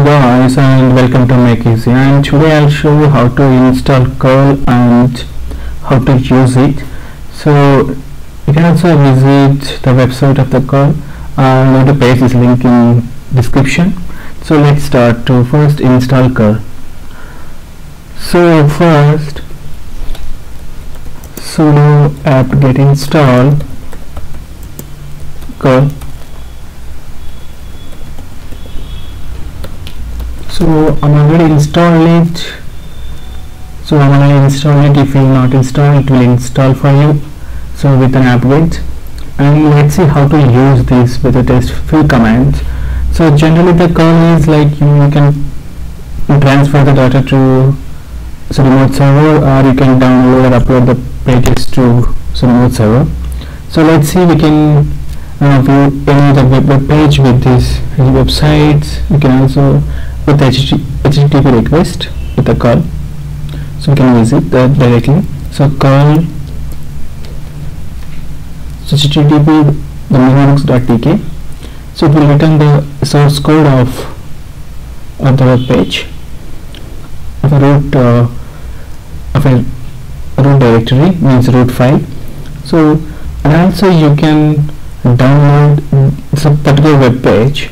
Guys, and welcome to Make Easy, and today I'll show you how to install curl and how to use it. So you can also visit the website of the curl. I'm going to paste this link in description. So let's start to first install curl. So first sudo apt-get install curl. So I'm already installed it. So I'm already installed it. If you not install it, will install for you. So with an apt-get, and let's see how to use this with the test few commands. So generally the curl is like you can transfer the data to remote server, or you can download and upload the pages to remote server. So let's see, we can view any of the web page with this websites. You can also with HTTP request with the curl, so you can visit that directly. So curl HTTP the mailbox.tk. So it will return the source code of the web page of a root directory, means root file. So and also you can download some particular web page.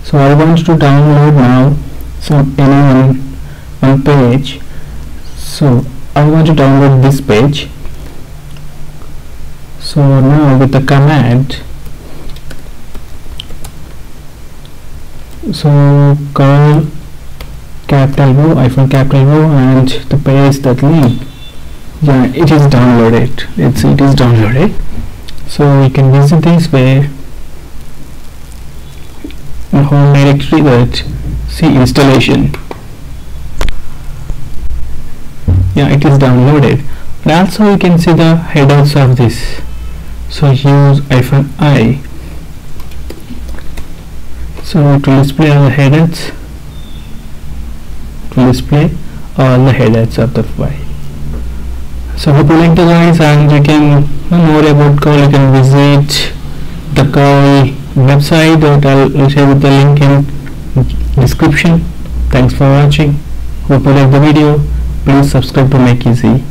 So I want to download now any one page. So I want to download this page. So now with the command, so curl capital O and to paste that link. Yeah, it is downloaded. It is downloaded. So you can visit this way in home directory, that see installation. Yeah, it is downloaded. And also you can see the headers of this. So use -I. So to display all the headers, of the file. So hope you like the guys, and you can know more about curl. You can visit the curl website that I'll share with the link in description. Thanks for watching. Hope you like the video. Please subscribe to Make Easy.